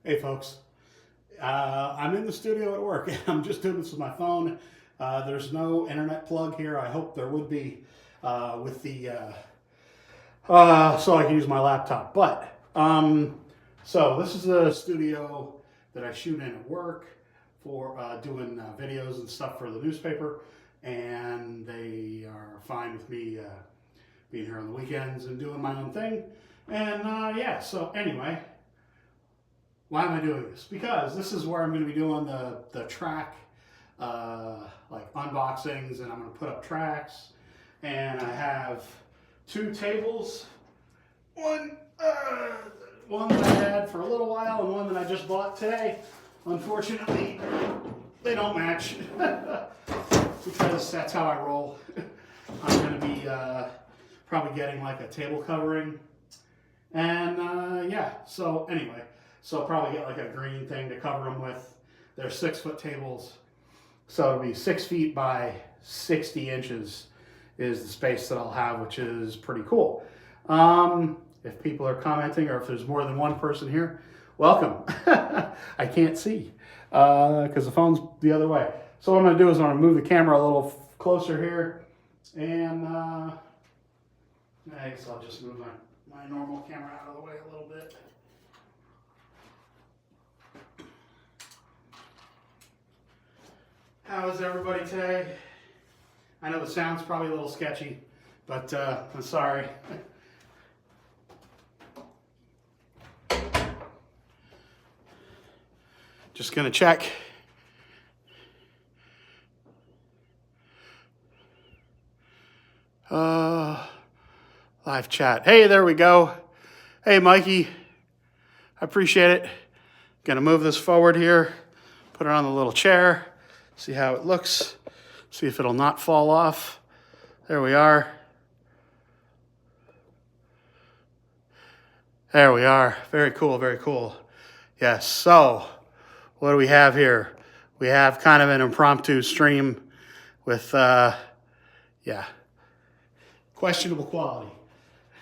Hey folks, I'm in the studio at work. I'm just doing this with my phone. There's no internet plug here. I hope there would be with the so I can use my laptop. But so this is the studio that I shoot in at work for doing videos and stuff for the newspaper, and they are fine with me being here on the weekends and doing my own thing. And yeah, so anyway. Why am I doing this? Because this is where I'm going to be doing the track like unboxings, and I'm going to put up tracks. And I have two tables, one that I had for a little while and one that I just bought today. Unfortunately, they don't match because that's how I roll. I'm going to be probably getting like a table covering, and yeah, so anyway. So I'll probably get like a green thing to cover them with. They're 6-foot tables. So it'll be 6 feet by 60 inches is the space that I'll have, which is pretty cool. If people are commenting or if there's more than one person here, welcome. I can't see because the phone's the other way. So what I'm gonna do is I'm gonna move the camera a little closer here, and I guess I'll just move my normal camera out of the way a little bit. How is everybody today? I know the sound's probably a little sketchy, but I'm sorry. Just gonna check. Live chat. Hey, there we go. Hey, Mikey. I appreciate it. Gonna move this forward here, put it on the little chair. See how it looks. See if it'll not fall off. There we are. There we are. Very cool, very cool. Yes, so what do we have here? We have kind of an impromptu stream with, yeah, questionable quality.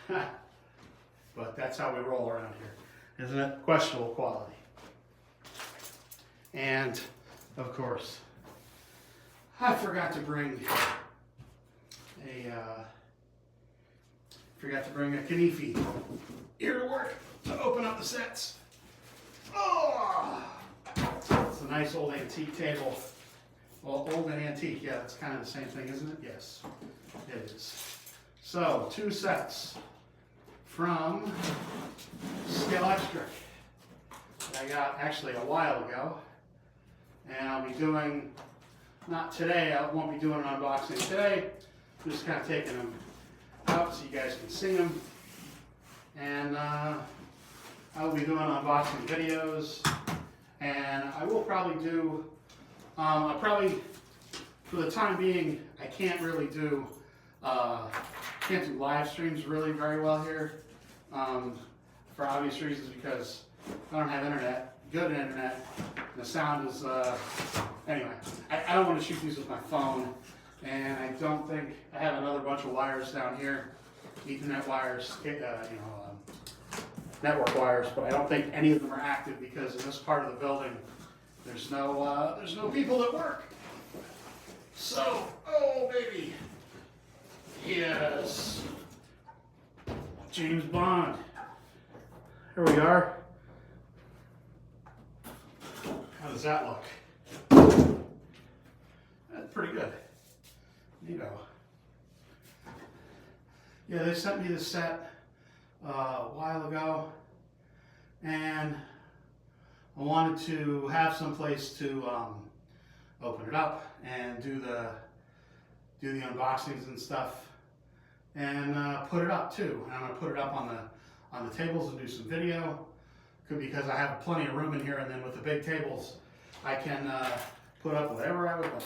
But that's how we roll around here, isn't it? Questionable quality. And, of course, I forgot to bring a Knife here to work to open up the sets. Oh, it's a nice old antique table. Well, old and antique, yeah, it's kind of the same thing, isn't it? Yes, it is. So, 2 sets from Scalextric that I got actually a while ago, and I'll be doing. Not today, I won't be doing an unboxing today. I'm just kind of taking them out so you guys can see them. And I will be doing unboxing videos. And I will probably do, for the time being, I can't really do, can't do live streams really very well here. For obvious reasons, because I don't have good internet. The sound is, anyway, I don't want to shoot these with my phone, and I don't think, I have another bunch of wires down here, Ethernet wires, network wires, but I don't think any of them are active because in this part of the building, there's no people that work. So, oh baby, yes, James Bond, here we are. How does that look? That's pretty good. Neato. Yeah, they sent me this set a while ago, and I wanted to have some place to open it up and do the unboxings and stuff, and put it up too. And I'm gonna put it up on the tables and do some video. Because I have plenty of room in here, and then with the big tables, I can put up whatever I would like.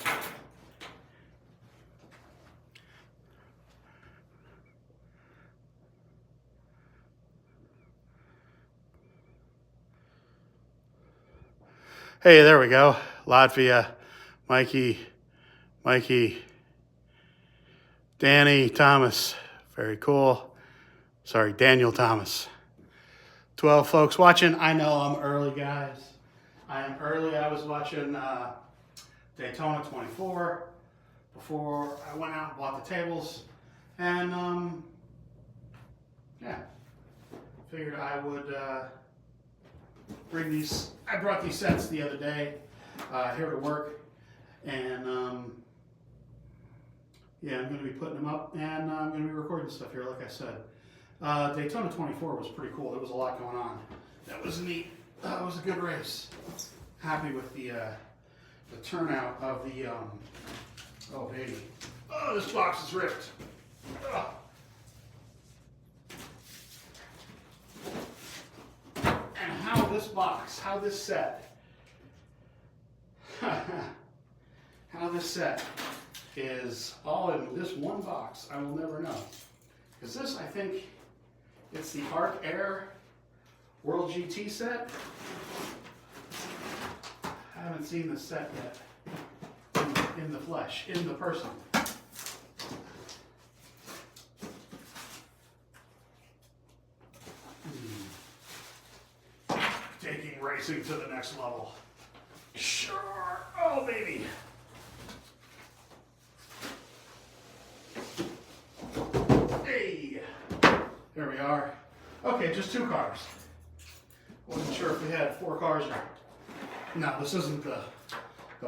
Hey, there we go. Latvia, Mikey, Danny Thomas. Very cool. Sorry, Daniel Thomas. 12 folks watching. I know I'm early, guys. I am early. I was watching Daytona 24 before I went out and bought the tables. And, yeah, figured I would bring these. I brought these sets the other day here to work. And, yeah, I'm going to be putting them up, and I'm going to be recording stuff here, like I said. Daytona 24 was pretty cool. There was a lot going on. That was neat. It was a good race. Happy with the turnout of the, oh baby. Oh, this box is ripped. Oh. And how this set, how this set is all in this one box, I will never know. Because this, I think, it's the Arc Air World GT set. I haven't seen this set yet in the flesh, in the person. Taking racing to the next level. Sure. Oh, baby. Hey. There we are. Okay, just 2 cars. Wasn't sure if we had 4 cars or... No, this isn't the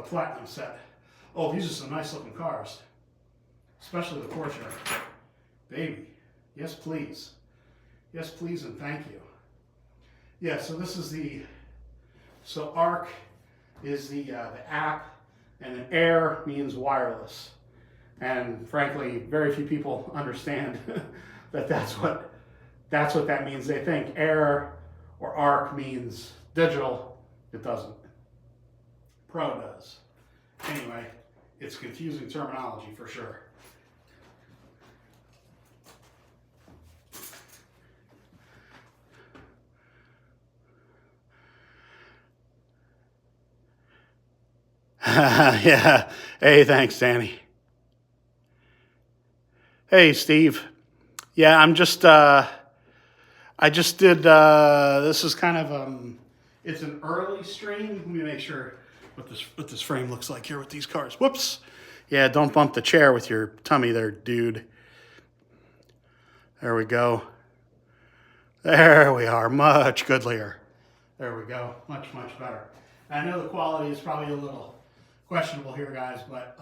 Platinum set. Oh, these are some nice looking cars. Especially the Porsche. Baby. Yes, please. Yes, please, and thank you. Yeah, so this is the... So ARC is the app, and then Air means wireless. And frankly, very few people understand that that's what that means. They think Air or ARC means digital. It doesn't. Pro does. Anyway, it's confusing terminology for sure. Yeah. Hey, thanks, Danny. Hey, Steve. Yeah, I'm just, I just did, this is kind of, it's an early stream. Let me make sure what this frame looks like here with these cars. Whoops. Yeah, don't bump the chair with your tummy there, dude. There we go. There we are, much goodlier. There we go, much, much better. I know the quality is probably a little questionable here, guys, but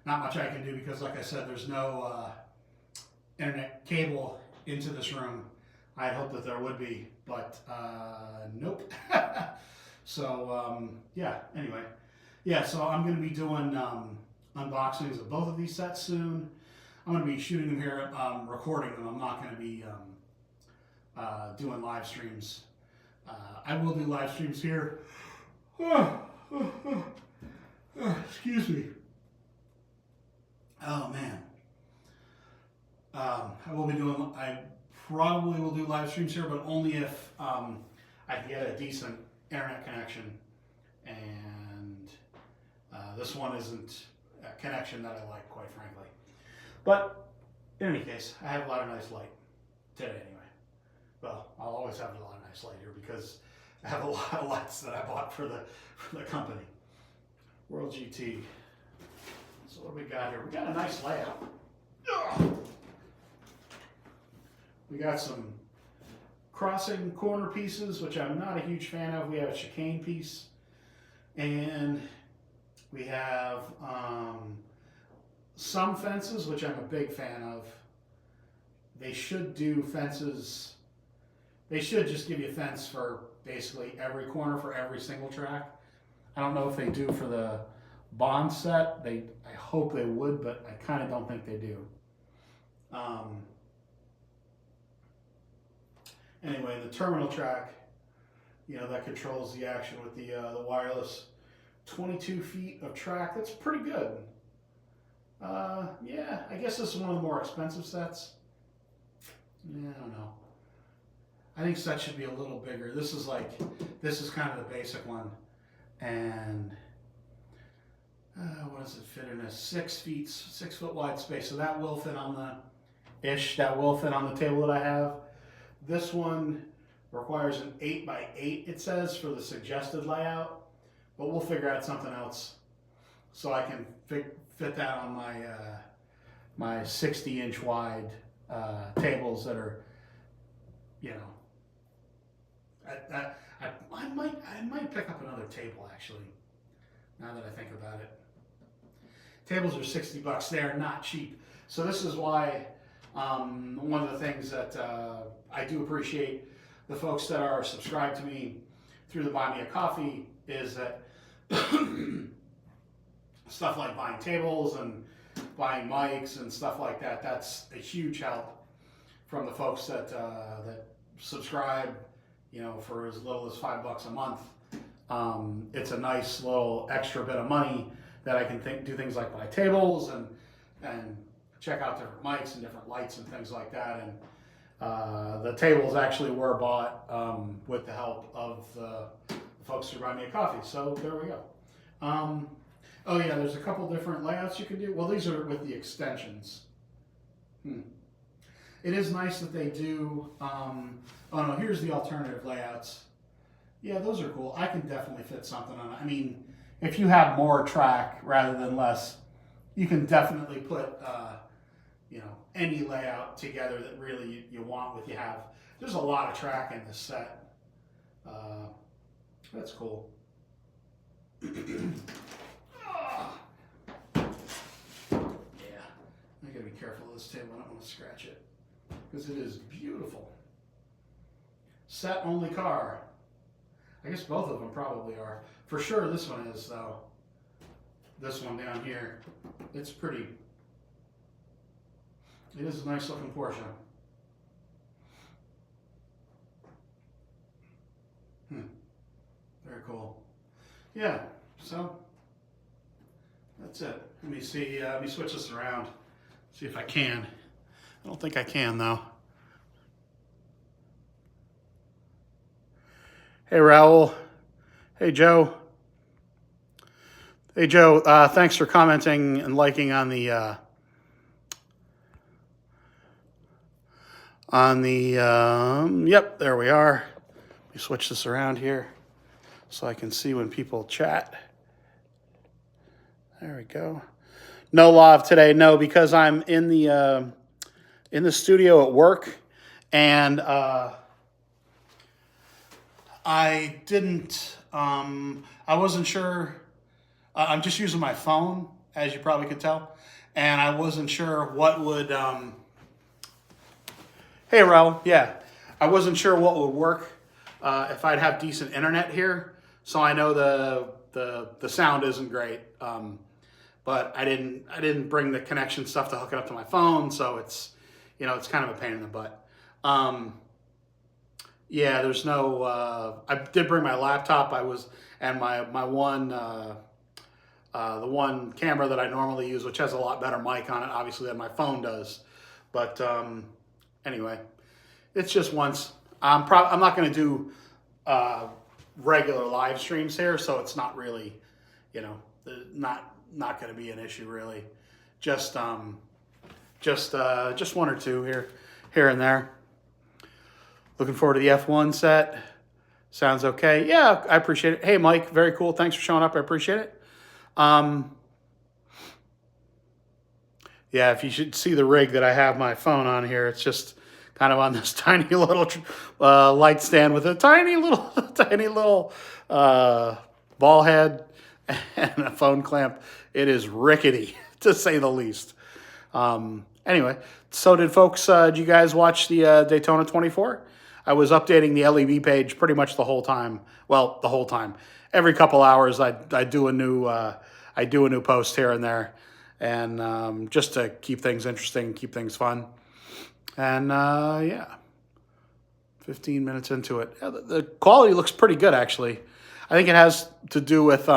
not much I can do because, like I said, there's no internet cable into this room. I had hoped that there would be, but nope. So, yeah, anyway. Yeah, so I'm going to be doing unboxings of both of these sets soon. I'm going to be shooting them here, recording them. I'm not going to be doing live streams. I will do live streams here. Excuse me. Oh, man. I probably will do live streams here, but only if I can get a decent internet connection. And this one isn't a connection that I like, quite frankly. But in any case, I have a lot of nice light today anyway. Well, I'll always have a lot of nice light here because I have a lot of lights that I bought for the company. World GT. So what do we got here? We got a nice layout. Ugh. We got some crossing corner pieces, which I'm not a huge fan of. We have a chicane piece. And we have some fences, which I'm a big fan of. They should do fences. They should just give you a fence for basically every corner for every single track. I don't know if they do for the Bond set. I hope they would, but I kind of don't think they do. Anyway, the terminal track, that controls the action with the wireless. 22 feet of track. That's pretty good. Yeah, I guess this is one of the more expensive sets. Yeah, I don't know. I think sets should be a little bigger. This is kind of the basic one. And what does it fit in a 6 foot wide space? So that will fit on the table that I have. This one Requires an 8x8, it says, for the suggested layout, but we'll figure out something else so I can fit that on my my 60-inch wide tables that are, you know, I might pick up another table actually. Now that I think about it, tables are $60. They are not cheap. So this is why one of the things that I do appreciate the folks that are subscribed to me through the Buy Me a Coffee is that stuff like buying tables and buying mics and stuff like that, that's a huge help from the folks that that subscribe, you know, for as little as $5 a month. It's a nice little extra bit of money that I can do things like buy tables and check out different mics and different lights and things like that. And the tables actually were bought with the help of the folks who buy me a coffee. So there we go. Oh yeah, there's a couple different layouts you can do. Well, these are with the extensions. It is nice that they do, oh no, here's the alternative layouts. Yeah, those are cool. I can definitely fit something on it. I mean, if you have more track rather than less, you can definitely put, you know, any layout together that really you want with you have. There's a lot of track in this set. That's cool. Yeah, I gotta be careful of this table. I don't want to scratch it because it is beautiful. Set only car. I guess both of them probably are. For sure this one is though. This one down here. It's pretty. It is a nice looking Porsche. Very cool. Yeah, so that's it. Let me see, let me switch this around. See if I can. I don't think I can though. Hey Raul. Hey Joe. Hey Joe, thanks for commenting and liking on the yep, there we are. Let me switch this around here so I can see when people chat. There we go. No live today, no, because I'm in the studio at work, and I didn't. I wasn't sure. I'm just using my phone, as you probably could tell, and I wasn't sure what would. Hey, Raul. Yeah, I wasn't sure what would work if I'd have decent internet here. So I know the sound isn't great, but I didn't bring the connection stuff to hook it up to my phone, so it's, you know, it's kind of a pain in the butt. Yeah, there's no. I did bring my laptop. And my one the one camera that I normally use, which has a lot better mic on it, obviously, than my phone does. But anyway, it's just once. I'm not going to do regular live streams here, so it's not really, you know, not going to be an issue really. Just one or two here and there. Looking forward to the F1 set. Sounds okay. Yeah, I appreciate it. Hey, Mike, very cool. Thanks for showing up. I appreciate it. Yeah, if you should see the rig that I have my phone on here, it's just kind of on this tiny little light stand with a tiny little ball head and a phone clamp. It is rickety, to say the least. Anyway, so did folks, did you guys watch the Daytona 24? I was updating the LEB page pretty much the whole time. Well, the whole time. Every couple hours, I do a new post here and there, and just to keep things interesting, keep things fun. And yeah, 15 minutes into it, yeah, the quality looks pretty good actually. I think it has to do with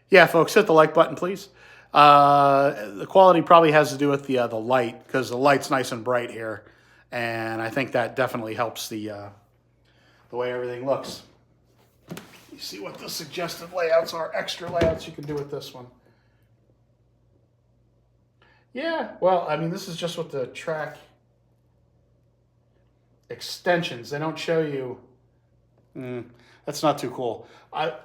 yeah, folks, hit the like button, please. The quality probably has to do with the light, because the light's nice and bright here, and I think that definitely helps the way everything looks. You see what the suggested layouts are, extra layouts you can do with this one. Yeah, well, I mean, this is just what the track. extensions. They don't show you. That's not too cool.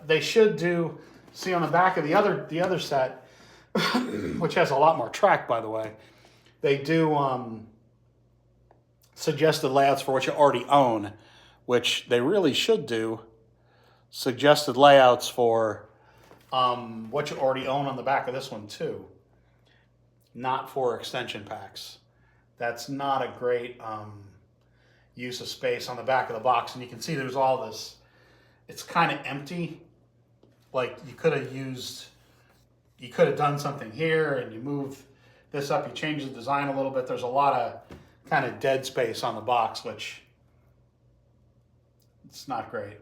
They should do. See on the back of the other set, which has a lot more track, by the way. They do suggested layouts for what you already own, which they really should do. Suggested layouts for what you already own on the back of this one too. Not for extension packs. That's not a great use of space on the back of the box, and you can see there's all this. It's kind of empty. Like you could have done something here, and you move this up, you change the design a little bit. There's a lot of kind of dead space on the box, which it's not great.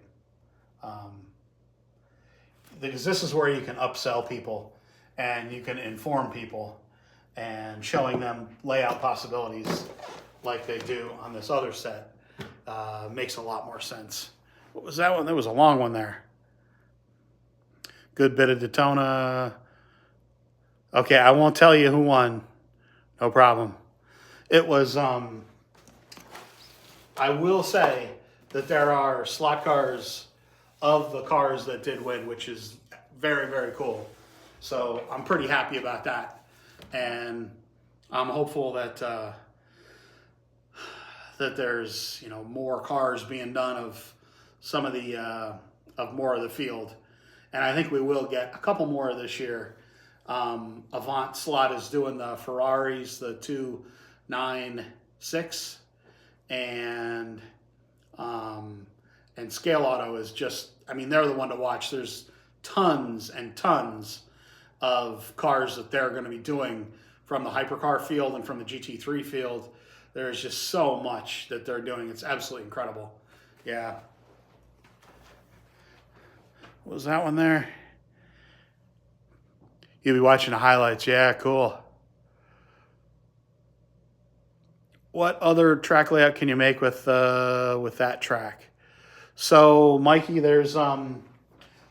Because this is where you can upsell people and you can inform people, and showing them layout possibilities like they do on this other set makes a lot more sense. What was that one? There was a long one there. Good bit of Daytona. Okay, I won't tell you who won. No problem. It was, I will say that there are slot cars of the cars that did win, which is very, very cool. So I'm pretty happy about that. And I'm hopeful that that there's, you know, more cars being done of some of the of more of the field, and I think we will get a couple more this year. Avant Slot is doing the Ferraris, the 296, and Scale Auto is just, I mean, they're the one to watch. There's tons and tons of cars that they're going to be doing from the hypercar field and from the GT3 field. There's just so much that they're doing. It's absolutely incredible. Yeah. What was that one there? You'll be watching the highlights. Yeah, cool. What other track layout can you make with that track? So, Mikey, there's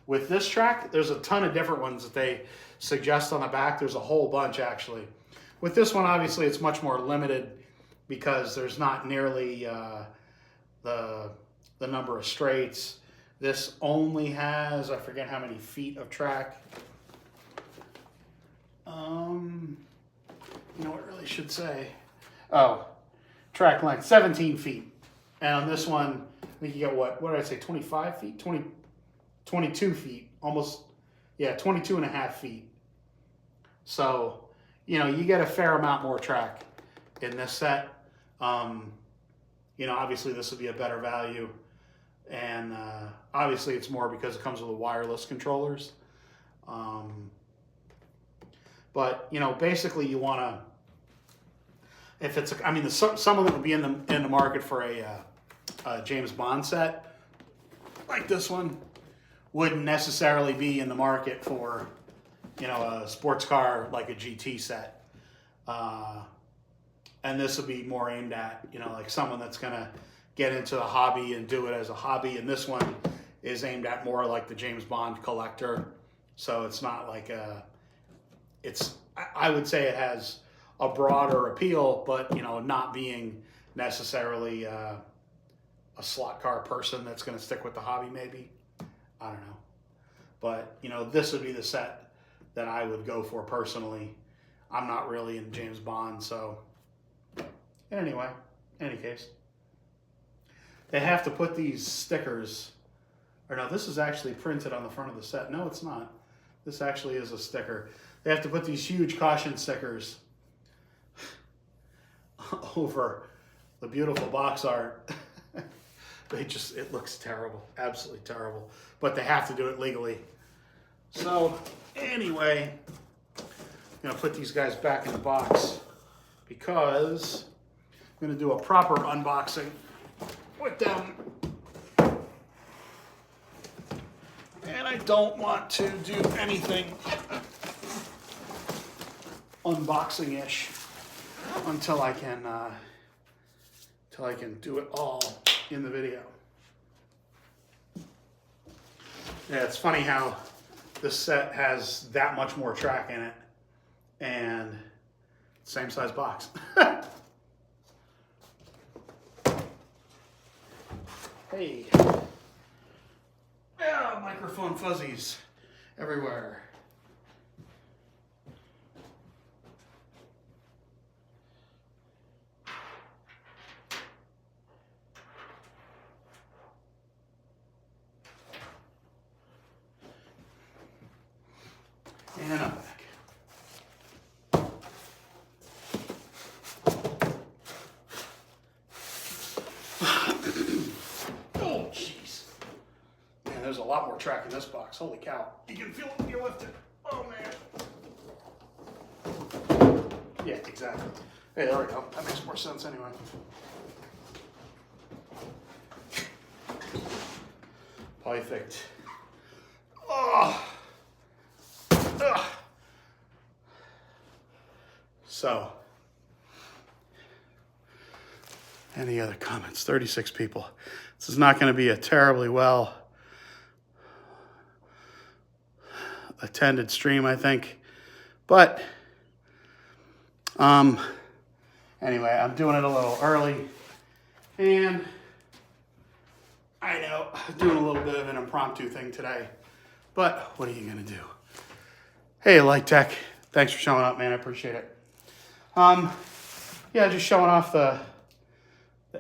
with this track, there's a ton of different ones that they suggest on the back. There's a whole bunch, actually. With this one, obviously, it's much more limited because there's not nearly the number of straights. This only has, I forget how many feet of track. You know what it really should say? Oh, track length, 17 feet. And on this one, I think you get what did I say, 25 feet? 22 feet, almost, yeah, 22 and a half feet. So, you know, you get a fair amount more track in this set. You know, obviously this would be a better value. And obviously it's more because it comes with the wireless controllers. But, you know, basically you want to, if it's, I mean, some of them would be in the market for a James Bond set. Like this one wouldn't necessarily be in the market for, you know, a sports car like a GT set. And this would be more aimed at, you know, like someone that's going to get into the hobby and do it as a hobby. And this one is aimed at more like the James Bond collector. So it's not like I would say it has a broader appeal, but, you know, not being necessarily a slot car person that's going to stick with the hobby, maybe. I don't know. But, you know, this would be the set that I would go for personally. I'm not really in James Bond, so anyway, in any case. They have to put these stickers, or no, this is actually printed on the front of the set. No, it's not. This actually is a sticker. They have to put these huge caution stickers over the beautiful box art. It looks terrible, absolutely terrible. But they have to do it legally. So anyway, I'm gonna put these guys back in the box because I'm gonna do a proper unboxing with them. And I don't want to do anything unboxing-ish until I can do it all in the video. Yeah, it's funny how this set has that much more track in it and same size box. Hey. Yeah, microphone fuzzies everywhere. And I'm back. Oh, jeez. Man, there's a lot more track in this box. Holy cow. You can feel it when you lift it. Oh, man. Yeah, exactly. Hey, there we go. That makes more sense anyway. Perfect. Oh. Ugh. So, any other comments? 36 people. This is not going to be a terribly well attended stream, I think. But, anyway, I'm doing it a little early. And I know, doing a little bit of an impromptu thing today. But what are you going to do? Hey, Light Tech. Thanks for showing up, man. I appreciate it. Yeah, just showing off the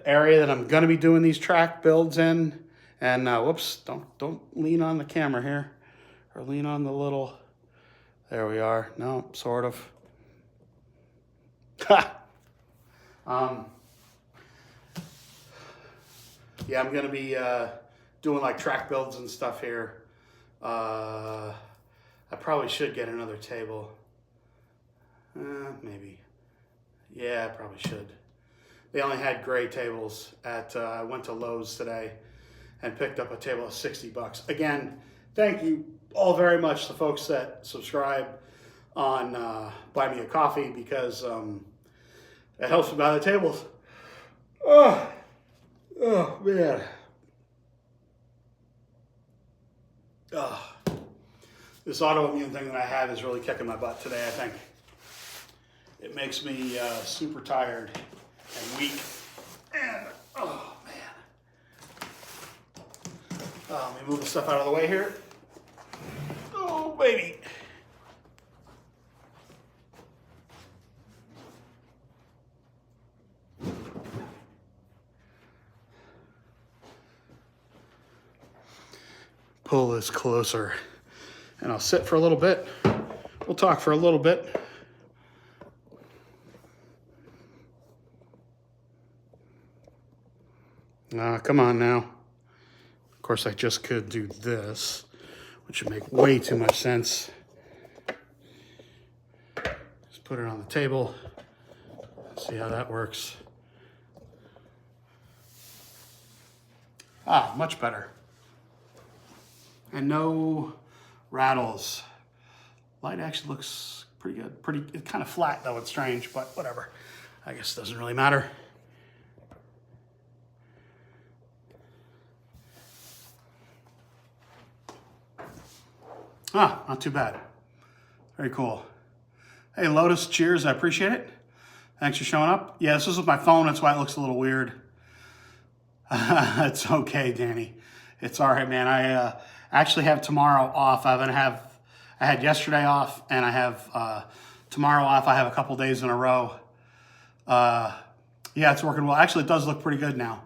area that I'm going to be doing these track builds in. And whoops, don't lean on the camera here. Or lean on the little, there we are. No, sort of. Yeah, I'm going to be doing like track builds and stuff here. I probably should get another table. Maybe. Yeah, I probably should. They only had gray tables at, I went to Lowe's today and picked up a table of $60. Again, thank you all very much, the folks that subscribe on Buy Me a Coffee, because it helps me buy the tables. Oh man. This autoimmune thing that I have is really kicking my butt today, I think. It makes me super tired and weak. And, oh man. Let me move the stuff out of the way here. Oh, baby. Pull this closer. And I'll sit for a little bit. We'll talk for a little bit. Come on now. Of course, I just could do this, which would make way too much sense. Just put it on the table. See how that works. Much better. And no rattles. Light actually looks pretty good. It's kind of flat though, it's strange, but whatever. I guess it doesn't really matter. Not too bad. Very cool. Hey, Lotus, cheers. I appreciate it. Thanks for showing up. Yeah, this is with my phone. That's why it looks a little weird. It's okay, Danny. It's all right, man. I actually have tomorrow off. I had yesterday off, and I have tomorrow off. I have a couple days in a row. Yeah, it's working well. Actually, it does look pretty good now.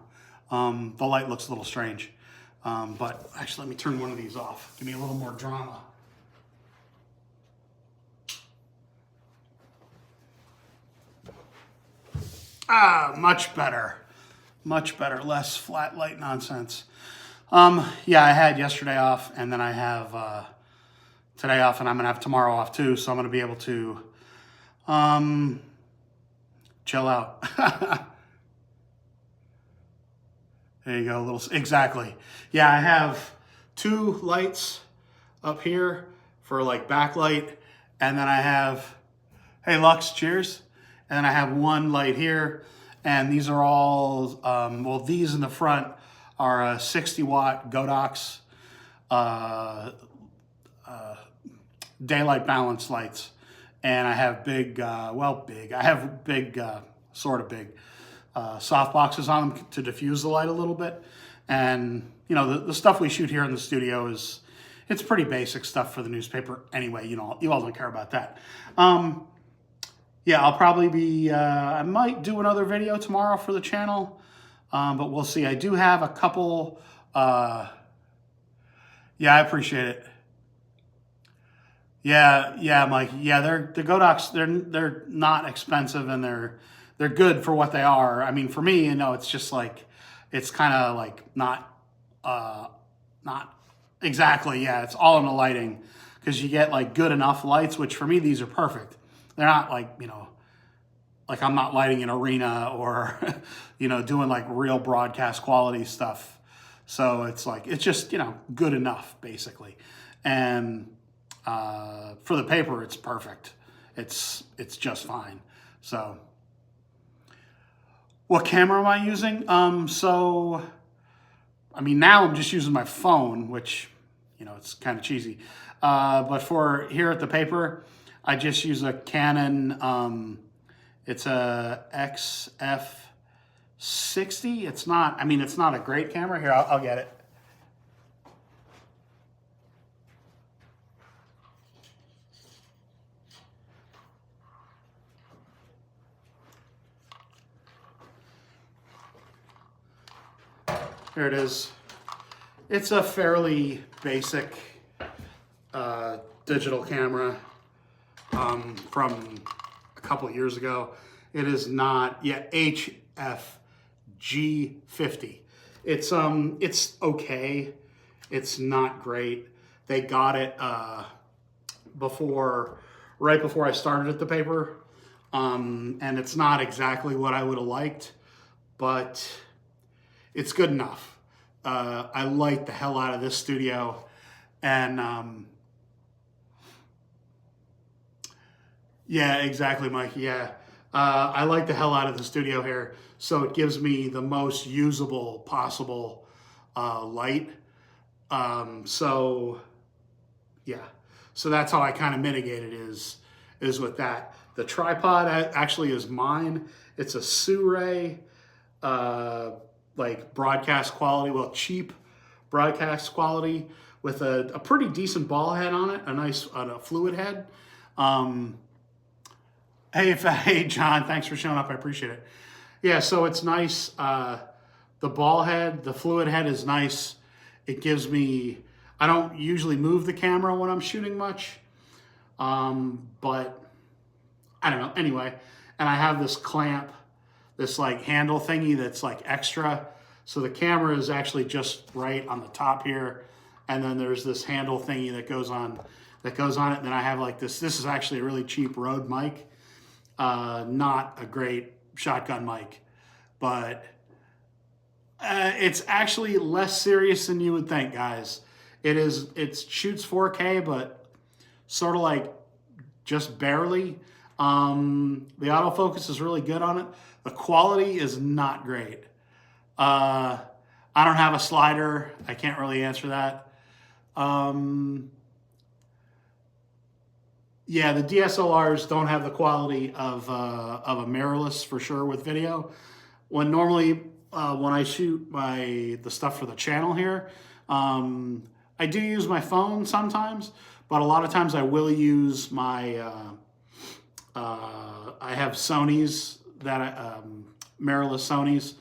The light looks a little strange. But actually, let me turn one of these off. Give me a little more drama. Much better. Much better. Less flat light nonsense. Yeah, I had yesterday off, and then I have today off, and I'm going to have tomorrow off too, so I'm going to be able to chill out. There you go, exactly. Yeah, I have 2 lights up here for like backlight, and then I have, hey Lux, cheers. And then I have 1 light here, and these are all, well, these in the front are 60 watt Godox daylight balance lights. And I have big, I have big, sort of big, soft boxes on them to diffuse the light a little bit. And, you know, the stuff we shoot here in the studio it's pretty basic stuff for the newspaper anyway. You know, you all don't care about that. Yeah, I'll probably be, I might do another video tomorrow for the channel, but we'll see. I do have a couple, yeah, I appreciate it. Yeah, Mike. Yeah, the Godox, they're not expensive, and they're good for what they are. I mean, for me, you know, it's just like, it's kind of like not exactly, yeah, it's all in the lighting, because you get like good enough lights, which for me, these are perfect. They're not like, you know, like I'm not lighting an arena or, you know, doing like real broadcast quality stuff. So it's like, it's just, you know, good enough basically. And for the paper, it's perfect. It's just fine. So what camera am I using? So, I mean, now I'm just using my phone, which, you know, it's kind of cheesy. But for here at the paper, I just use a Canon, it's a XF60. It's not, I mean, it's not a great camera. Here, I'll get it. Here it is. It's a fairly basic digital camera from a couple of years ago. It is not, yeah, HFG50. It's okay. It's not great. They got it right before I started at the paper, and it's not exactly what I would have liked, but it's good enough. I like the hell out of this studio, and yeah, exactly, Mike. Yeah, I like the hell out of the studio here, so it gives me the most usable possible light. So yeah, so that's how I kind of mitigate it is with that. The tripod actually is mine. It's a Sirui, like broadcast quality, well, cheap broadcast quality with a pretty decent ball head on it, a nice fluid head. Hey, John, thanks for showing up. I appreciate it. Yeah, so it's nice. The ball head, the fluid head is nice. It gives me, I don't usually move the camera when I'm shooting much, but I don't know. Anyway, and I have this clamp, this like handle thingy that's like extra. So the camera is actually just right on the top here. And then there's this handle thingy that goes on it. And then I have like this is actually a really cheap Rode mic. Not a great shotgun mic, but it's actually less serious than you would think, guys. It shoots 4K, but sort of like just barely. The autofocus is really good on it. The quality is not great. I don't have a slider. I can't really answer that. Yeah, the DSLRs don't have the quality of a mirrorless for sure with video. When I shoot the stuff for the channel here, I do use my phone sometimes, but a lot of times I will use my, I have Sony's, mirrorless Sony's,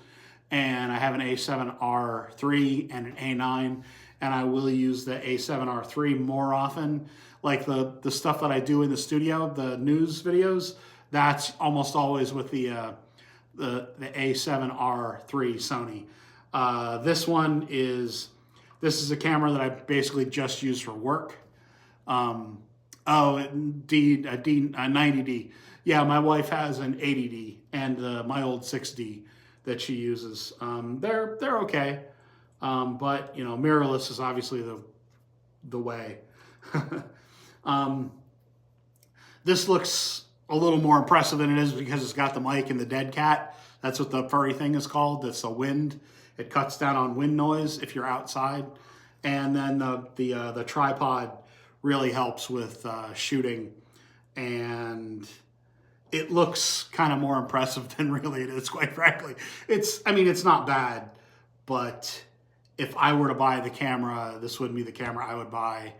and I have an A7R3 and an A9, and I will use the A7R3 more often. Like the stuff that I do in the studio, the news videos, that's almost always with the A7R3 Sony. This is a camera that I basically just use for work. A 90D. Yeah, my wife has an 80D and my old 6D that she uses. They're okay, but you know, mirrorless is obviously the way. This looks a little more impressive than it is because it's got the mic and the dead cat. That's what the furry thing is called. It's a wind. It cuts down on wind noise if you're outside. And then the tripod really helps with shooting. And it looks kind of more impressive than really it is, quite frankly. I mean, it's not bad, but if I were to buy the camera, this would be the camera I would buy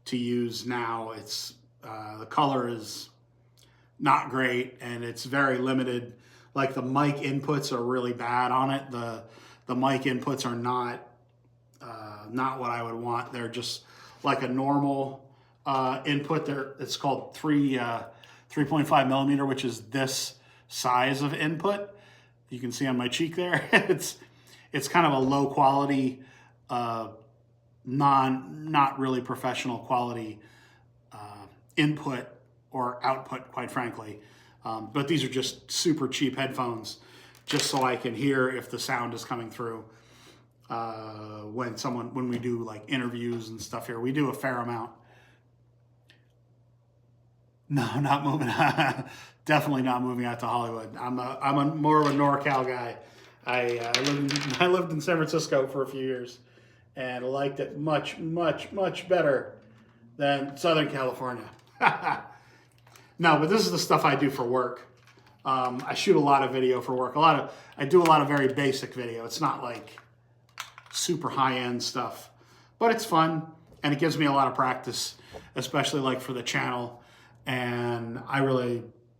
to use now. It's the color is not great and it's very limited. Like the mic inputs are really bad on it. The mic inputs are not what I would want. They're just like a normal input. It's called 3.5 millimeter, which is this size of input. You can see on my cheek there. It's kind of a low quality, not really professional quality input or output, quite frankly. But these are just super cheap headphones, just so I can hear if the sound is coming through. When we do like interviews and stuff here, we do a fair amount. No, not moving. Definitely not moving out to Hollywood. I'm more of a NorCal guy. I lived in San Francisco for a few years, and liked it much, much, much better than Southern California. No, but this is the stuff I do for work. I shoot a lot of video for work. I do a lot of very basic video. It's not like super high-end stuff, but it's fun and it gives me a lot of practice, especially like for the channel. And I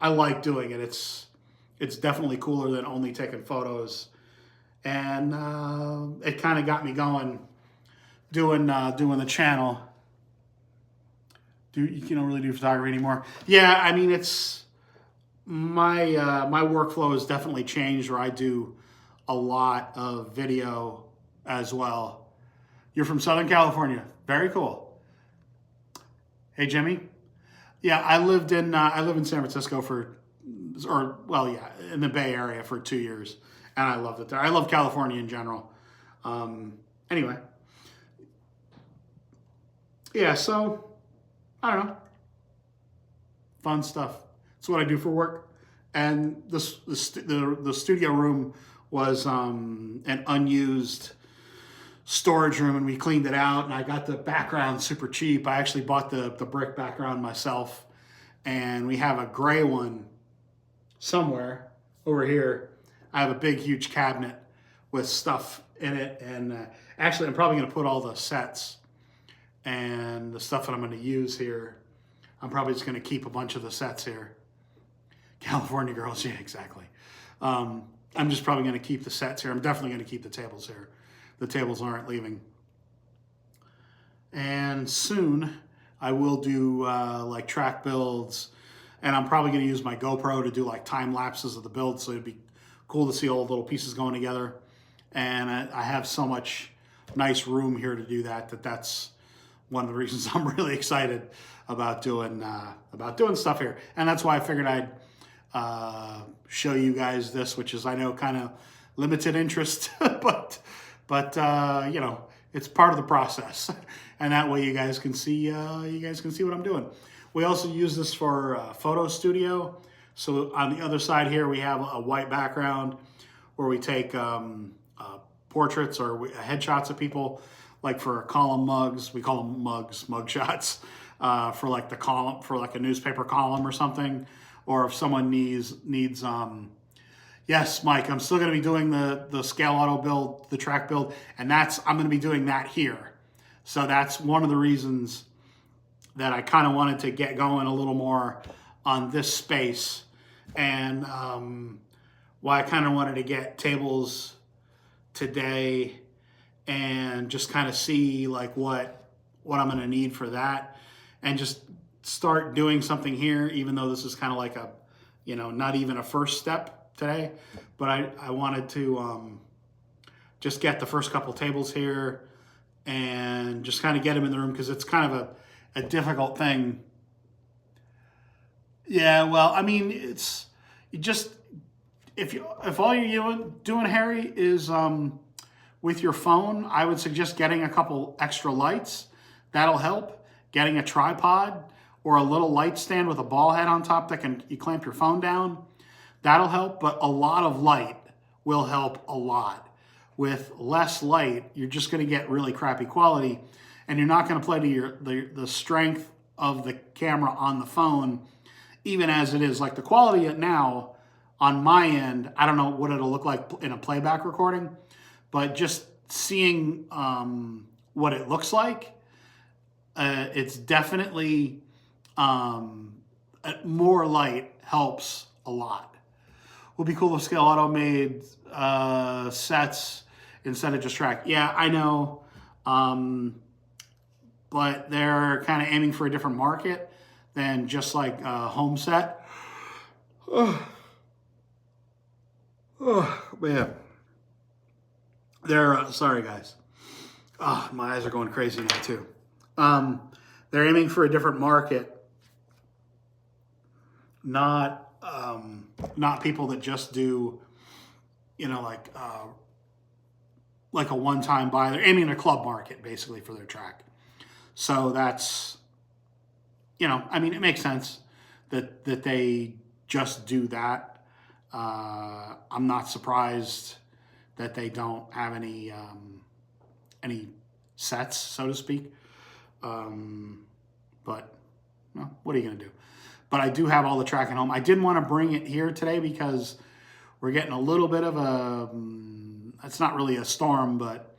like doing it. It's definitely cooler than only taking photos. And it kind of got me going doing the channel. You don't really do photography anymore. Yeah, I mean, it's my workflow has definitely changed, where I do a lot of video as well. You're from Southern California. Very cool. Hey, Jimmy. Yeah, I live in San Francisco in the Bay Area for 2 years, and I loved it there. I love California in general. Anyway, yeah. So I don't know, fun stuff. It's what I do for work, and the studio room was an unused storage room, and we cleaned it out, and I got the background super cheap. I actually bought the brick background myself, and we have a gray one somewhere over here. I have a big, huge cabinet with stuff in it, and actually I'm probably going to put all the sets and the stuff that I'm going to use here. I'm probably just going to keep a bunch of the sets here. California girls, yeah, exactly. I'm just probably going to keep the sets here. I'm definitely going to keep the tables here. The tables aren't leaving. And soon I will do like track builds, and I'm probably going to use my GoPro to do like time lapses of the build, so it'd be cool to see all the little pieces going together. And I have so much nice room here to do that. That's one of the reasons I'm really excited about doing stuff here. And that's why I figured I'd show you guys this, which is, I know, kind of limited interest, but you know, it's part of the process, and that way you guys can see what I'm doing. We also use this for photo studio. So on the other side here, we have a white background where we take portraits or headshots of people, like for column mugs. We call them mug shots, for like the column, for like a newspaper column or something, or if someone needs. Yes, Mike, I'm still going to be doing the scale auto build, the track build, and I'm going to be doing that here. So that's one of the reasons that I kind of wanted to get going a little more on this space, and why I kind of wanted to get tables today and just kind of see like what I'm going to need for that, and just start doing something here, even though this is kind of like a, you know, not even a first step today, but I wanted to just get the first couple tables here and just kind of get them in the room, because it's kind of a difficult thing. Yeah, well, I mean, it's just, if all you're doing, Harry, is with your phone, I would suggest getting a couple extra lights. That'll help. Getting a tripod or a little light stand with a ball head on top that you clamp your phone down. That'll help, but a lot of light will help a lot. With less light, you're just going to get really crappy quality, and you're not going to play to the strength of the camera on the phone even as it is. Like the quality now on my end, I don't know what it'll look like in a playback recording, but just seeing what it looks like, it's definitely more light helps a lot. Would be cool if Scale Auto made sets instead of just track. Yeah, I know, but they're kind of aiming for a different market than just like home set. Oh man, they're sorry guys. Oh, my eyes are going crazy now too. They're aiming for a different market, not people that just do, like a one-time buy. They're aiming at a club market basically for their track. So that's, I mean, it makes sense that they just do that. I'm not surprised that they don't have any sets, so to speak. But well, what are you going to do? But I do have all the track at home. I didn't want to bring it here today because we're getting a little bit of it's not really a storm, but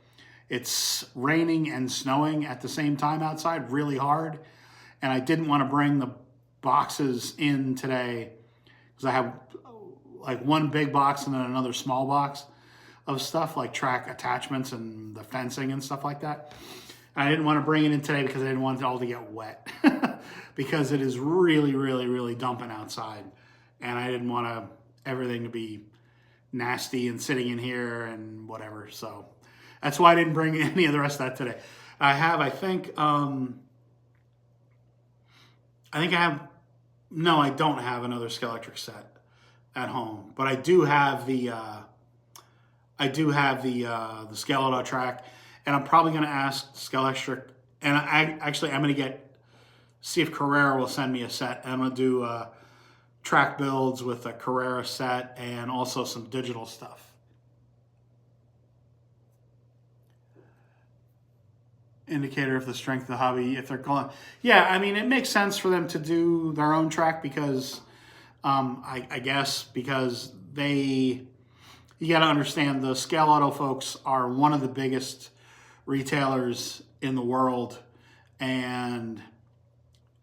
it's raining and snowing at the same time outside really hard. And I didn't want to bring the boxes in today because I have like one big box and then another small box of stuff like track attachments and the fencing and stuff like that. I didn't want to bring it in today because I didn't want it all to get wet because it is really, really, really dumping outside. And I didn't want everything to be nasty and sitting in here and whatever. So that's why I didn't bring any of the rest of that today. I don't have another Scalextric set at home, but I do have the Scale Auto track, and I'm probably going to ask Scalextric, and I'm going to see if Carrera will send me a set, and I'm going to do track builds with a Carrera set and also some digital stuff. Indicator of the strength of the hobby, if they're calling. Yeah, I mean, it makes sense for them to do their own track because, I guess, because you got to understand the Scale Auto folks are one of the biggest retailers in the world, and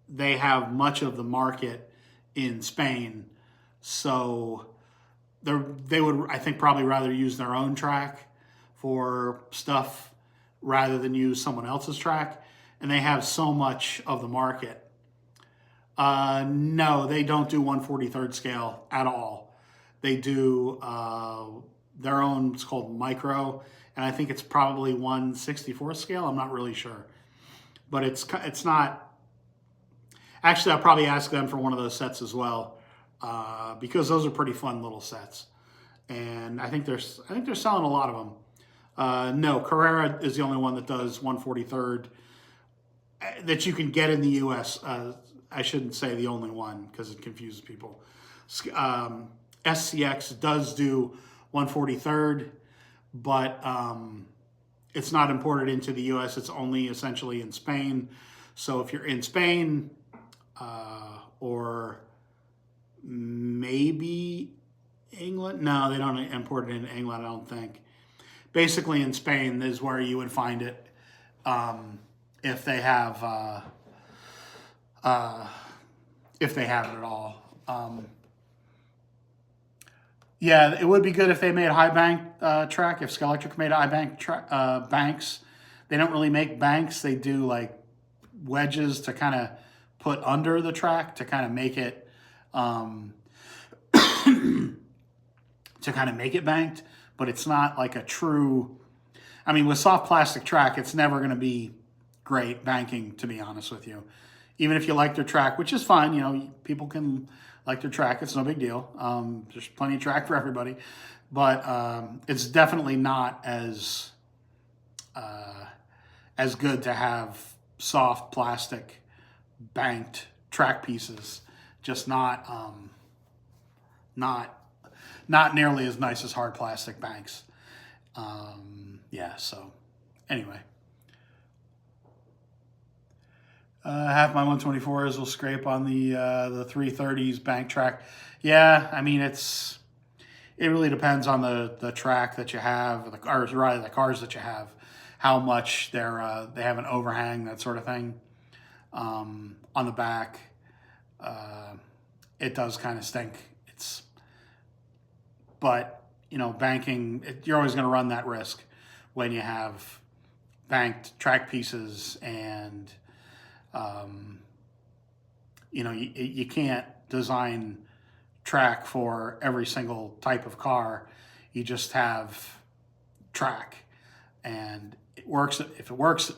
they have much of the market in Spain. So they would, I think, probably rather use their own track for stuff rather than use someone else's track. And they have so much of the market. No, they don't do 1/43rd scale at all. They do their own, it's called micro, and I think it's probably 1/64th scale. I'm not really sure. But it's not. Actually, I'll probably ask them for one of those sets as well, because those are pretty fun little sets. And I think they're selling a lot of them. No, Carrera is the only one that does 1/43rd that you can get in the U.S. I shouldn't say the only one because it confuses people. SCX does do 1/43rd, but it's not imported into the U.S. It's only essentially in Spain. So if you're in Spain or maybe England, no, they don't import it into England, I don't think. Basically, in Spain is where you would find it if they have it at all. Yeah, it would be good if they made a high bank track. If Scalextric made high bank banks, they don't really make banks. They do like wedges to kind of put under the track to kind of make it banked. But it's not like a true, I mean, with soft plastic track, it's never going to be great banking, to be honest with you. Even if you like their track, which is fine, people can like their track. It's no big deal. There's plenty of track for everybody. But it's definitely not as good to have soft plastic banked track pieces. Just not nearly as nice as hard plastic banks. Yeah, so anyway. Half my 124s will scrape on the 330s bank track. Yeah, I mean it really depends on the track that you have, or rather the cars that you have, how much they have an overhang, that sort of thing, on the back. It does kind of stink. But you know, banking, you're always going to run that risk when you have banked track pieces, and you know, you can't design track for every single type of car. You just have track, and it works. If it works,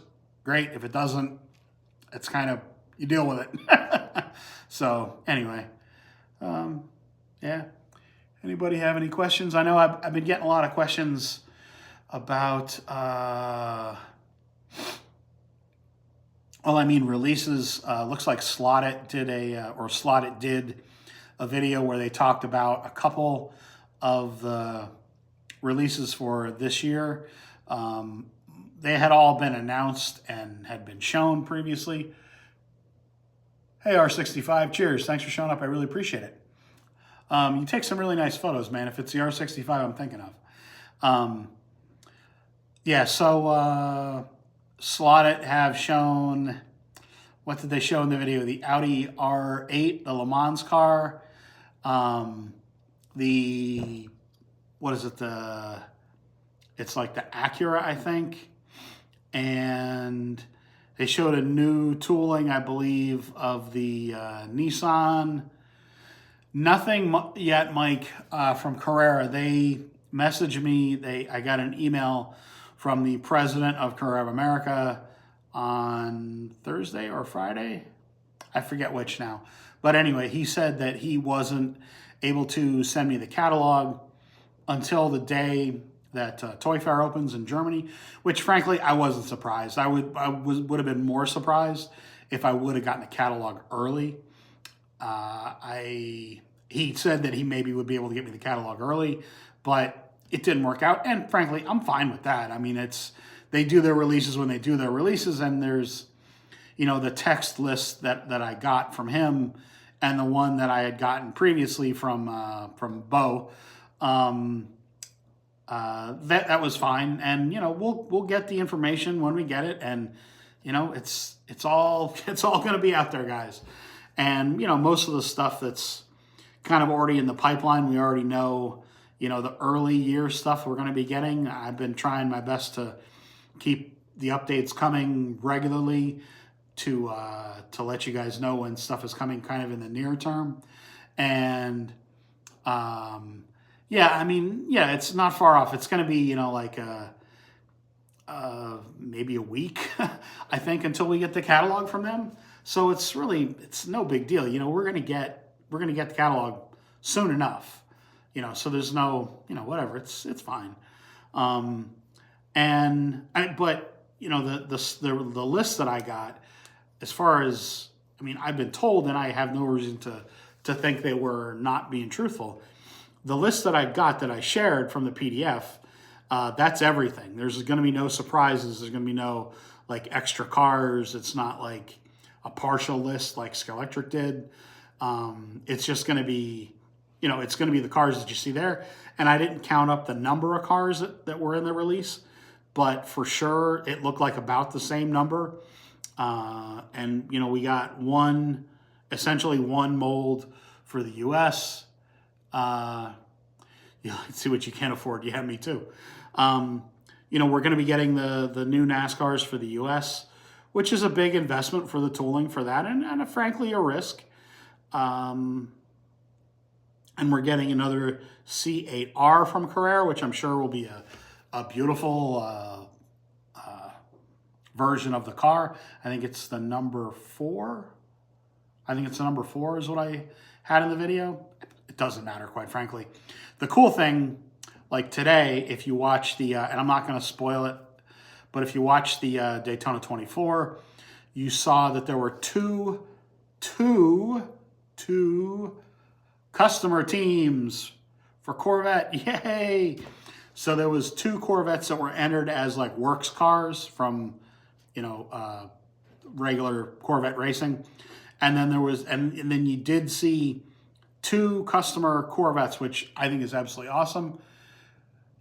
great. If it doesn't, it's kind of, you deal with it. So anyway, yeah. Anybody have any questions? I know I've been getting a lot of questions about, releases. Looks like Slotted did a video where they talked about a couple of the releases for this year. They had all been announced and had been shown previously. Hey, R65, cheers. Thanks for showing up. I really appreciate it. You take some really nice photos, man, if it's the R65 I'm thinking of. Yeah, so Slotted have shown, what did they show in the video? The Audi R8, the Le Mans car. It's like the Acura, I think. And they showed a new tooling, I believe, of the Nissan. Nothing yet, Mike, from Carrera. They messaged me. I got an email from the president of Carrera of America on Thursday or Friday. I forget which now. But anyway, he said that he wasn't able to send me the catalog until the day that Toy Fair opens in Germany, which frankly, I wasn't surprised. I would have been more surprised if I would have gotten the catalog early. He said that he maybe would be able to get me the catalog early, but it didn't work out. And frankly, I'm fine with that. I mean, they do their releases when they do their releases, and there's, you know, the text list that I got from him and the one that I had gotten previously from Bo. That was fine, and you know, we'll get the information when we get it, and you know, it's all going to be out there, guys. And you know, most of the stuff that's kind of already in the pipeline, we already know. You know, the early year stuff we're going to be getting. I've been trying my best to keep the updates coming regularly to let you guys know when stuff is coming kind of in the near term. And yeah, I mean, yeah, it's not far off. It's going to be, you know, like maybe a week, I think, until we get the catalog from them. So it's no big deal. You know, we're going to get the catalog soon enough. You know, so there's no, you know, whatever. It's fine. But you know, the list that I got, as far as, I mean, I've been told, and I have no reason to think they were not being truthful. The list that I got, that I shared from the PDF, that's everything. There's going to be no surprises. There's going to be no like extra cars. It's not like a partial list like Scalextric did. It's just going to be, you know, it's going to be the cars that you see there. And I didn't count up the number of cars that were in the release, but for sure it looked like about the same number. And, you know, we got essentially one mold for the U.S. You know, see what you can't afford. Yeah, me too. You know, we're going to be getting the new NASCARs for the U.S., which is a big investment for the tooling for that, and frankly, a risk. And we're getting another C8R from Carrera, which I'm sure will be a beautiful version of the car. I think it's the number 4. I think it's the number 4 is what I had in the video. It doesn't matter, quite frankly. The cool thing, like today, if you watch the, and I'm not going to spoil it, but if you watch the Daytona 24, you saw that there were two customer teams for Corvette. Yay! So there was 2 Corvettes that were entered as like works cars from, you know, regular Corvette racing. And then there was, and then you did see 2 customer Corvettes, which I think is absolutely awesome.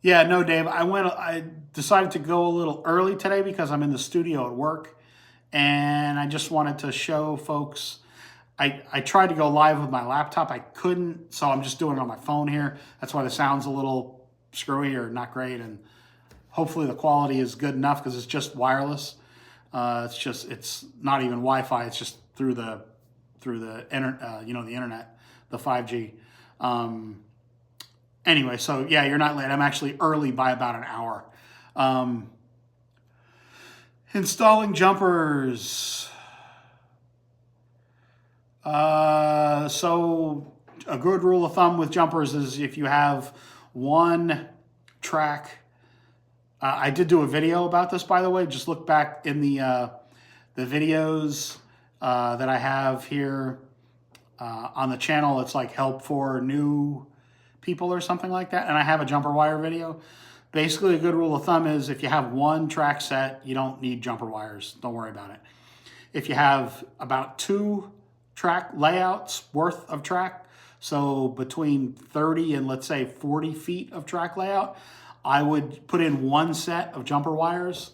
Yeah, no, Dave, I decided to go a little early today because I'm in the studio at work, and I just wanted to show folks. I tried to go live with my laptop. I couldn't, so I'm just doing it on my phone here. That's why the sound's a little screwy or not great, and hopefully the quality is good enough because it's just wireless. It's not even Wi-Fi. It's just through the internet, the internet, the 5G. Anyway, so yeah, you're not late. I'm actually early by about an hour. Installing jumpers. So a good rule of thumb with jumpers is if you have one track. I did do a video about this, by the way. Just look back in the videos that I have here on the channel. It's like help for new people or something like that. And I have a jumper wire video. Basically, a good rule of thumb is if you have one track set, you don't need jumper wires. Don't worry about it. If you have about 2 track layouts worth of track, so between 30 and let's say 40 feet of track layout, I would put in 1 set of jumper wires,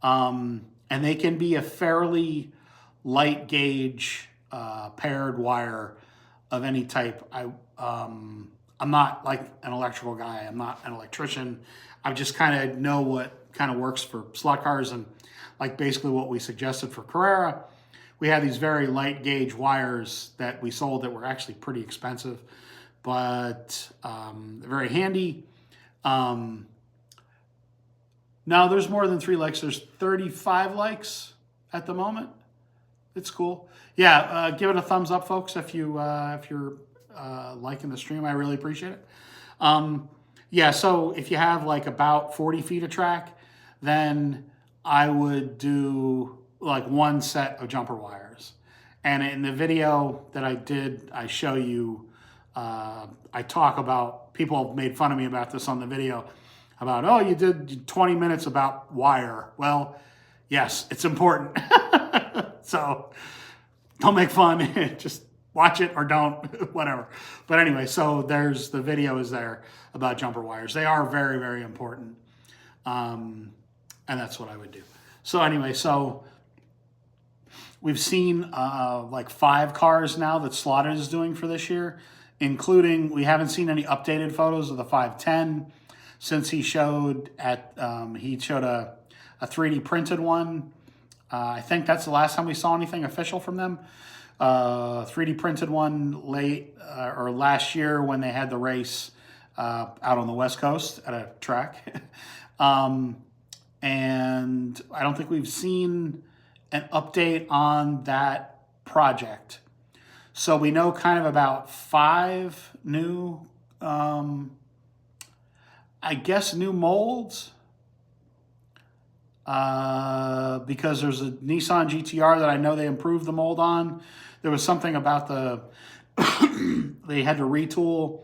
and they can be a fairly light gauge paired wire of any type. I'm not like an electrical guy. I'm not an electrician. I just kind of know what kind of works for slot cars, and like basically what we suggested for Carrera. We had these very light gauge wires that we sold that were actually pretty expensive, but they're very handy. Now there's more than 3 likes. There's 35 likes at the moment. It's cool. Yeah, give it a thumbs up, folks, if you're liking the stream. I really appreciate it. Yeah, so if you have like about 40 feet of track, then I would do like 1 set of jumper wires. And in the video that I did, I show you, I talk about, people have made fun of me about this on the video, about, oh, you did 20 minutes about wire. Well, yes, it's important. So don't make fun, just watch it or don't, whatever. But anyway, so there's, the video is there about jumper wires. They are very, very important. And that's what I would do. So anyway, so we've seen like 5 cars now that Slaughter is doing for this year, including, we haven't seen any updated photos of the 510 since he showed a 3D printed one. I think that's the last time we saw anything official from them. 3D printed one late or last year when they had the race out on the West Coast at a track. And I don't think we've seen an update on that project. So we know kind of about 5 new, I guess, new molds. Because there's a Nissan GTR that I know they improved the mold on. There was something about the, they had to retool.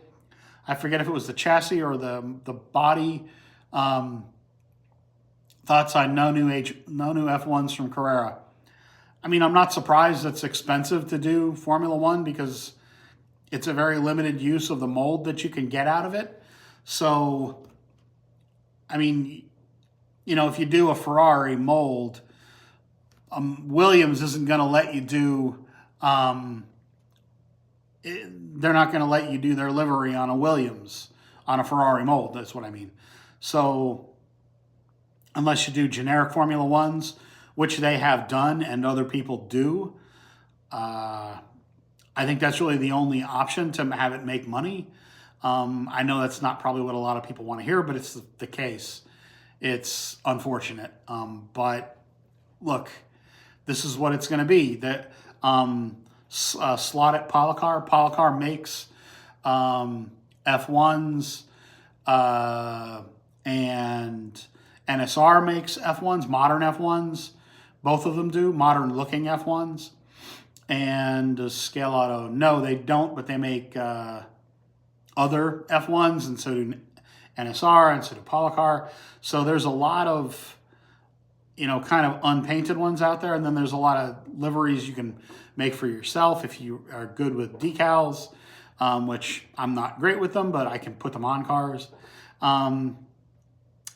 I forget if it was the chassis or the body. Thoughts on no new F1s from Carrera. I mean, I'm not surprised it's expensive to do Formula One because it's a very limited use of the mold that you can get out of it. So, I mean, you know, if you do a Ferrari mold, Williams isn't going to let you do, they're not going to let you do their livery on a Williams, on a Ferrari mold. That's what I mean. So unless you do generic Formula Ones, which they have done and other people do, I think that's really the only option to have it make money. I know that's not probably what a lot of people want to hear, but it's the case. It's unfortunate. But look, this is what it's going to be. That slot at Polycar. Polycar makes F1s, and NSR makes F1s, modern F1s. Both of them do, modern looking F1s. And Scale Auto, no, they don't, but they make other F1s, and so do NSR, and so do Polycar. So there's a lot of kind of unpainted ones out there. And then there's a lot of liveries you can make for yourself if you are good with decals, which I'm not great with them, but I can put them on cars. And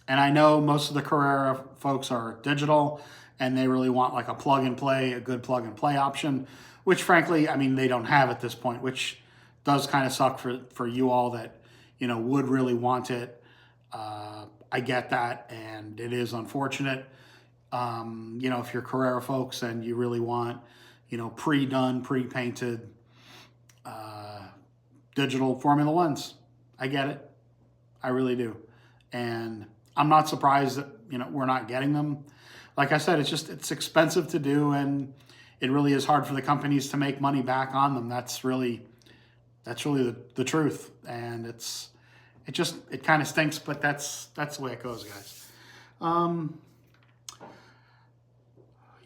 I know most of the Carrera folks are digital and they really want like a plug and play, a good plug and play option, which frankly, I mean, they don't have at this point, which does kind of suck for you all that, would really want it. I get that, and it is unfortunate. If you're Carrera folks and you really want, pre-done, pre-painted digital Formula Ones, I get it. I really do. And I'm not surprised that, we're not getting them. Like I said, it's expensive to do, and it really is hard for the companies to make money back on them. That's really the truth. And it kind of stinks, but that's the way it goes, guys.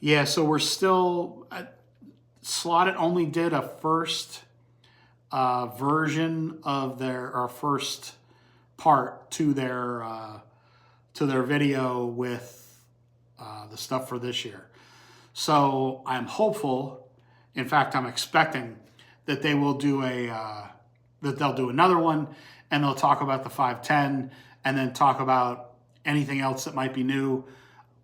Yeah, so we're still, Slotted only did a first version of our first part to their video with the stuff for this year. So I'm hopeful, in fact, I'm expecting that they will do that they'll do another one, and they'll talk about the 510 and then talk about anything else that might be new.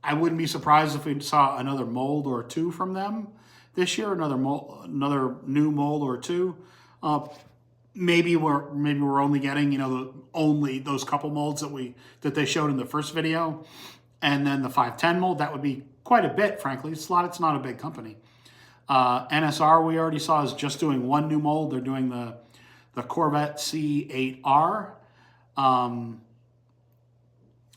I wouldn't be surprised if we saw another mold or two from them this year, another new mold or two. Maybe we're only getting only those couple molds that they showed in the first video, and then the 510 mold. That would be quite a bit, frankly. It's not a big company. NSR we already saw is just doing one new mold. They're doing the Corvette C8R,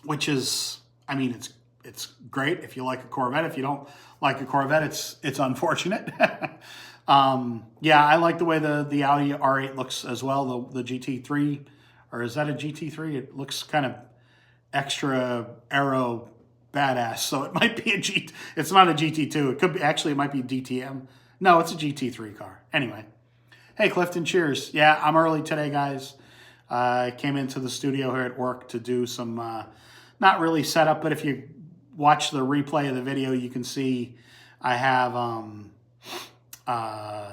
which is, I mean, it's great if you like a Corvette. If you don't like a Corvette, it's unfortunate. Yeah, I like the way the Audi R8 looks as well, the GT3, or is that a GT3? It looks kind of extra aero badass, so it might be it's not a GT2. It could be, actually, it might be DTM. No, it's a GT3 car. Anyway, hey, Clifton, cheers. Yeah, I'm early today, guys. I came into the studio here at work to do some, not really setup, but if you watch the replay of the video, you can see I have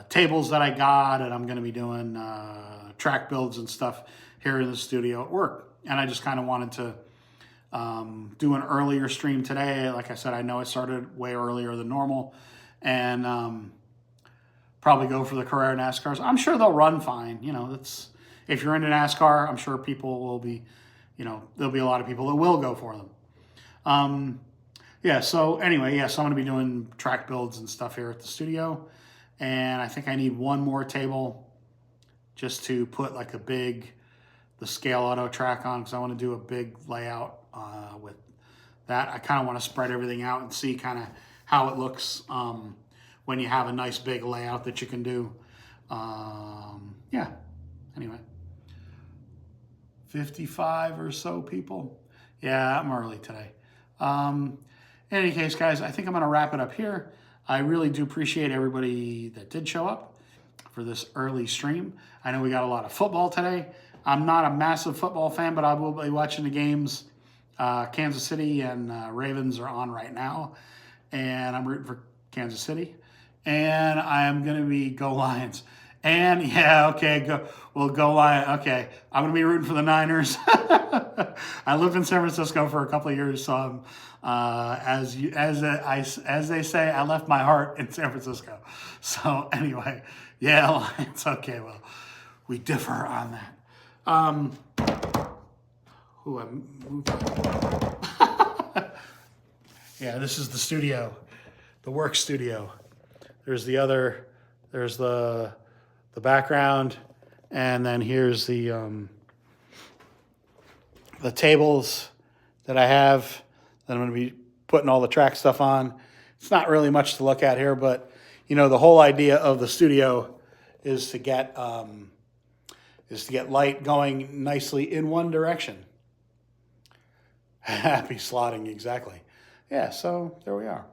tables that I got, and I'm going to be doing track builds and stuff here in the studio at work. And I just kind of wanted to do an earlier stream today. Like I said, I know I started way earlier than normal, and probably go for the Carrera NASCARs. I'm sure they'll run fine. If you're into NASCAR, I'm sure people will be, there'll be a lot of people that will go for them. Yeah, so anyway, so I'm going to be doing track builds and stuff here at the studio. And I think I need one more table just to put like the Scale Auto track on, because I want to do a big layout with that. I kind of want to spread everything out and see kind of how it looks when you have a nice big layout that you can do. Yeah, anyway. 55 or so people. Yeah, I'm early today. In any case, guys, I think I'm going to wrap it up here. I really do appreciate everybody that did show up for this early stream. I know we got a lot of football today. I'm not a massive football fan, but I will be watching the games. Kansas City and Ravens are on right now, and I'm rooting for Kansas City. And I am going to be Go Lions. And yeah, okay, go Lions. Okay, I'm going to be rooting for the Niners. I lived in San Francisco for a couple of years, so as they say, I left my heart in San Francisco. So anyway, yeah, Lions. Okay, well, we differ on that. Yeah, this is the studio, the work studio. There's the background, and then here's the tables that I have that I'm going to be putting all the track stuff on. It's not really much to look at here, but the whole idea of the studio is to get light going nicely in one direction. Happy slotting, exactly. Yeah, so there we are.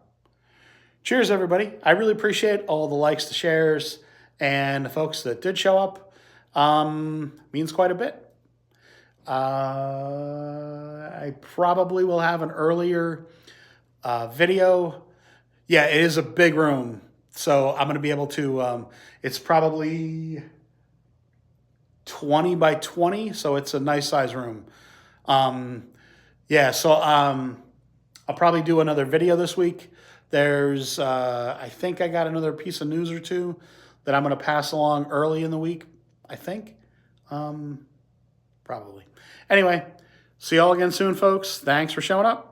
Cheers, everybody. I really appreciate all the likes, the shares, and the folks that did show up. Means quite a bit. I probably will have an earlier Video, yeah, it is a big room. So I'm going to be able to, it's probably 20 by 20. So it's a nice size room. Um, yeah, so I'll probably do another video this week. There's, I think I got another piece of news or two that I'm going to pass along early in the week, I think. Probably. Anyway, see y'all again soon, folks. Thanks for showing up.